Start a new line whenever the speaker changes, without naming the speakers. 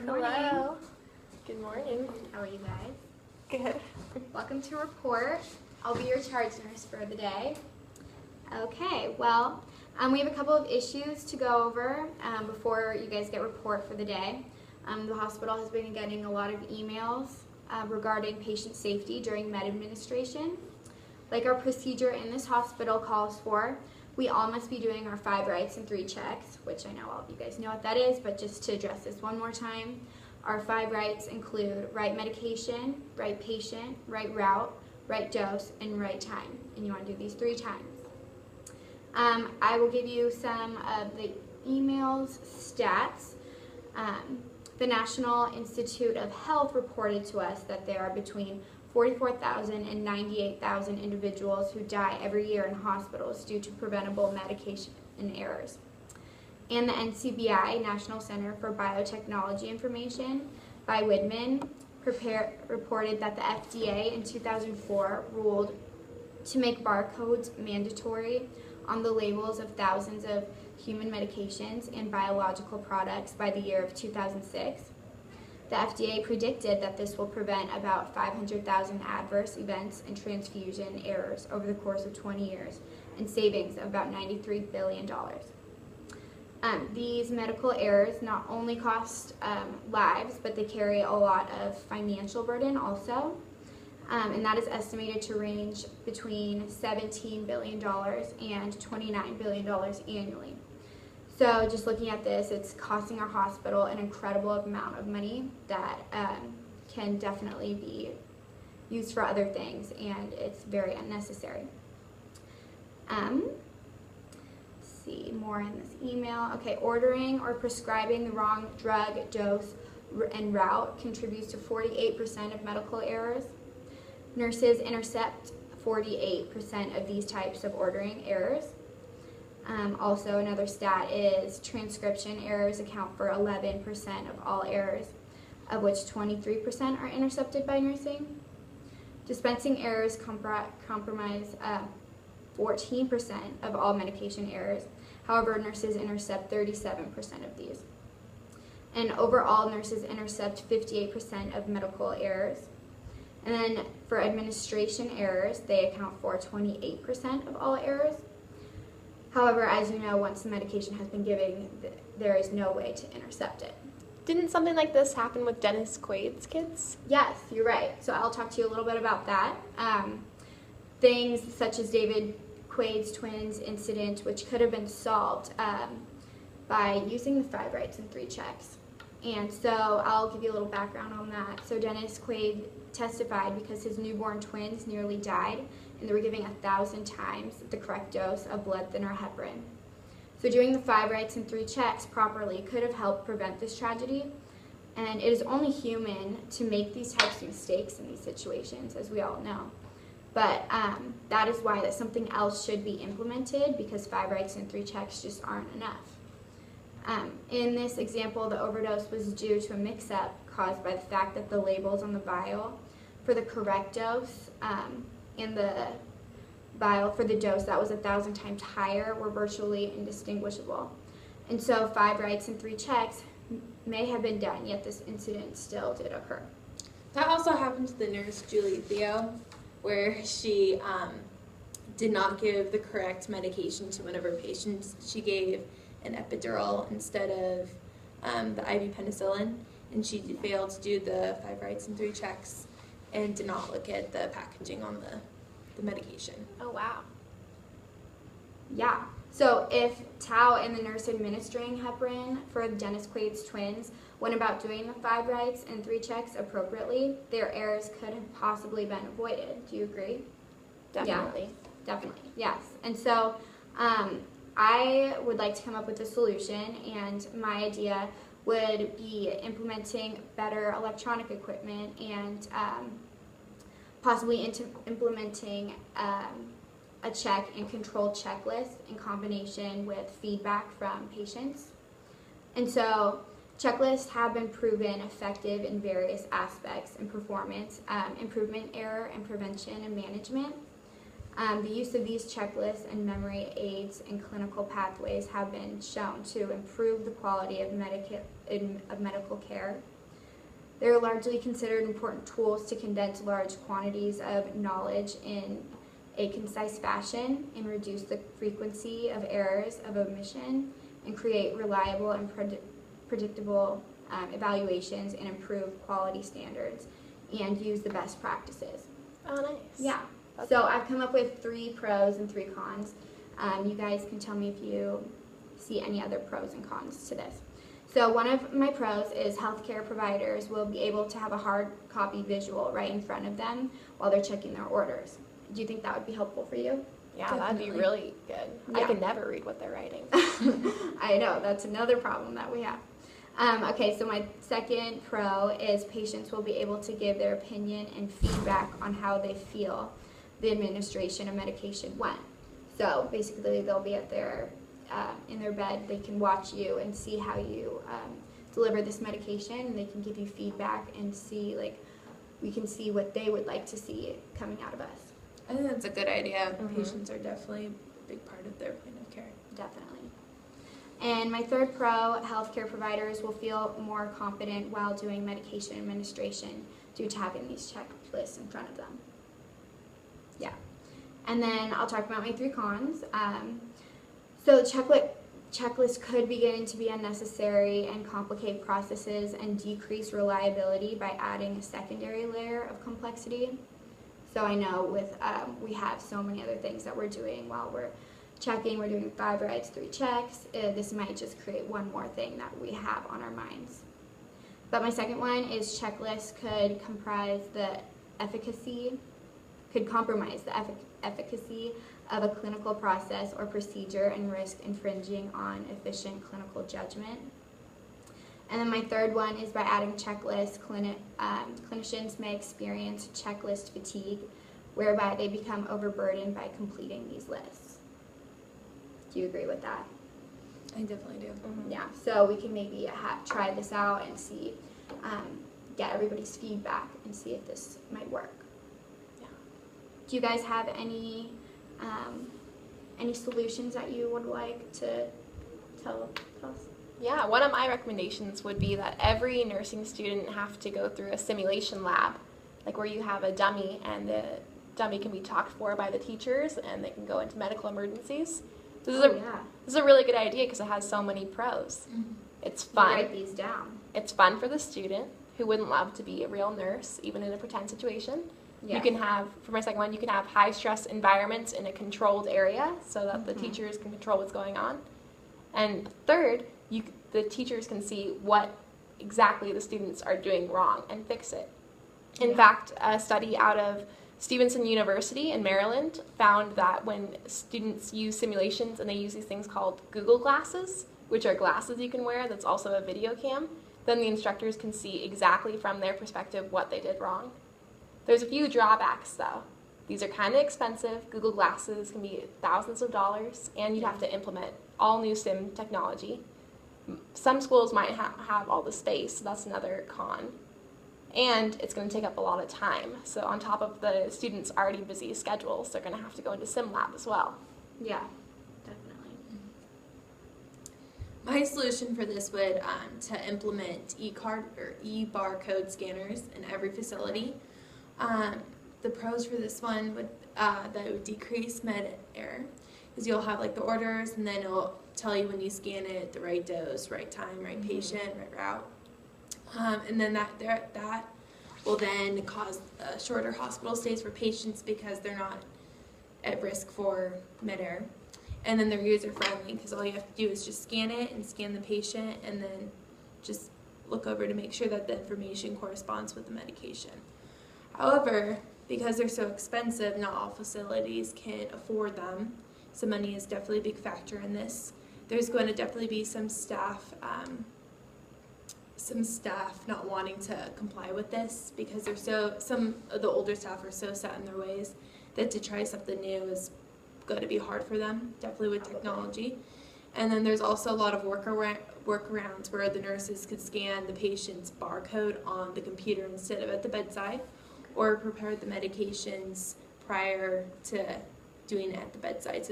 Good morning.
Hello. Good morning.
How are you guys?
Good.
Welcome to Report. I'll be your charge nurse for the day. Okay, well, we have a couple of issues to go over before you guys get Report for the day. The hospital has been getting a lot of emails regarding patient safety during med administration. Like our procedure in this hospital calls for, we all must be doing our 5 rights and 3 checks, which I know all of you guys know what that is, but just to address this one more time, our 5 rights include right medication, right patient, right route, right dose, and right time. And you want to do these 3 times. I will give you some of the emails stats. The National Institute of Health reported to us that there are between 44,000 and 98,000 individuals who die every year in hospitals due to preventable medication and errors. And the NCBI, National Center for Biotechnology Information, by Widman, reported that the FDA in 2004 ruled to make barcodes mandatory on the labels of thousands of human medications and biological products by the year of 2006. The FDA predicted that this will prevent about 500,000 adverse events and transfusion errors over the course of 20 years and savings of about $93 billion. These medical errors not only cost lives, but they carry a lot of financial burden also. And that is estimated to range between $17 billion and $29 billion annually. So just looking at this, it's costing our hospital an incredible amount of money that can definitely be used for other things, and it's very unnecessary. Let's see more in this email. Okay, ordering or prescribing the wrong drug, dose, and route contributes to 48% of medical errors. Nurses intercept 48% of these types of ordering errors. Also, another stat is transcription errors account for 11% of all errors, of which 23% are intercepted by nursing. Dispensing errors compromise 14% of all medication errors. However, nurses intercept 37% of these. And overall, nurses intercept 58% of medical errors. And then for administration errors, they account for 28% of all errors. However, as you know, once the medication has been given, there is no way to intercept it.
Didn't something like this happen with Dennis Quaid's kids?
Yes, you're right. So I'll talk to you a little bit about that. Things such as David Quaid's twins incident, which could have been solved by using the 5 rights and 3 checks. And so I'll give you a little background on that. So Dennis Quaid testified because his newborn twins nearly died, and they were giving 1,000 times the correct dose of blood thinner heparin. So doing the 5 rights and 3 checks properly could have helped prevent this tragedy, and it is only human to make these types of mistakes in these situations, as we all know. But that is why that something else should be implemented, because 5 rights and 3 checks just aren't enough. In this example, the overdose was due to a mix-up caused by the fact that the labels on the vial for the correct dose and the vial for the dose that was 1,000 times higher were virtually indistinguishable. And so 5 rights and 3 checks may have been done, yet this incident still did occur.
That also happened to the nurse, Julie Theo, where she did not give the correct medication to one of her patients. She gave an epidural instead of the IV penicillin, and she failed to do the 5 rights and 3 checks and did not look at the packaging on the medication.
Oh, wow.
Yeah. So if Tao and the nurse administering heparin for Dennis Quaid's twins went about doing the 5 rights and 3 checks appropriately, their errors could have possibly been avoided. Do you agree?
Definitely.
Yeah, definitely. Yes. And so I would like to come up with a solution, and my idea would be implementing better electronic equipment and possibly implementing a check and control checklist in combination with feedback from patients. And so checklists have been proven effective in various aspects in performance, improvement, error, and prevention and management. The use of these checklists and memory aids in clinical pathways have been shown to improve the quality of medical care. They're largely considered important tools to condense large quantities of knowledge in a concise fashion and reduce the frequency of errors of omission and create reliable and predictable evaluations and improve quality standards and use the best practices.
Oh, nice.
Yeah. So I've come up with 3 pros and 3 cons. You guys can tell me if you see any other pros and cons to this. So one of my pros is healthcare providers will be able to have a hard copy visual right in front of them while they're checking their orders. Do you think that would be helpful for you?
Yeah, that'd be
Definitely.
really good. I
Yeah.
can never read what they're writing.
I know, that's another problem that we have. Okay, so my second pro is patients will be able to give their opinion and feedback on how they feel the administration of medication went. So basically they'll be at their in their bed, they can watch you and see how you deliver this medication, and they can give you feedback and see, like, we can see what they would like to see coming out of us.
I think that's a good idea.
Mhm.
Patients are definitely a big part of their plan of care.
Definitely. And my third pro, healthcare providers will feel more confident while doing medication administration due to having these checklists in front of them. Yeah. And then I'll talk about my 3 cons. So the checklist could begin to be unnecessary and complicate processes and decrease reliability by adding a secondary layer of complexity. So I know with we have so many other things that we're doing while we're checking. We're doing 5 writes, 3 checks. This might just create one more thing that we have on our minds. But my second one is checklists could compromise the efficacy of a clinical process or procedure and risk infringing on efficient clinical judgment. And then my third one is by adding checklists, clinicians may experience checklist fatigue, whereby they become overburdened by completing these lists. Do you agree with that?
I definitely do.
Yeah, so we can maybe try this out and see, get everybody's feedback and see if this might work.
Yeah.
Do you guys have any solutions that you would like to tell us?
Yeah, one of my recommendations would be that every nursing student have to go through a simulation lab, like where you have a dummy and the dummy can be talked for by the teachers and they can go into medical emergencies. This is a really good idea because it has so many pros.
Mhm.
It's
You
fun.
write these down.
It's fun for the student who wouldn't love to be a real nurse, even in a pretend situation.
Yeah.
You can have, for my second one, you can have high stress environments in a controlled area so that the teachers can control what's going on. And third, the teachers can see what exactly the students are doing wrong and fix it. In fact, a study out of Stevenson University in Maryland found that when students use simulations and they use these things called Google Glasses, which are glasses you can wear that's also a video cam, then the instructors can see exactly from their perspective what they did wrong. There's a few drawbacks though. These are kind of expensive. Google Glasses can be thousands of dollars, and you'd have to implement all new sim technology. Some schools might have all the space, so that's another con. And it's going to take up a lot of time. So on top of the students' already busy schedules, they're going to have to go into sim lab as well.
Yeah, definitely.
My solution for this would to implement e-card or e-barcode scanners in every facility. The pros for this one would that it would decrease med error, because you'll have like the orders and then it'll tell you when you scan it the right dose, right time, right patient, right route, and then that will then cause shorter hospital stays for patients because they're not at risk for med error. And then they're user friendly because all you have to do is just scan it and scan the patient and then just look over to make sure that the information corresponds with the medication. However, because they're so expensive, not all facilities can afford them. So money is definitely a big factor in this. There's going to definitely be some staff not wanting to comply with this because some of the older staff are so set in their ways that to try something new is going to be hard for them, definitely with technology. And then there's also a lot of workarounds where the nurses could scan the patient's barcode on the computer instead of at the bedside, or prepare the medications prior to doing it at the bedside. So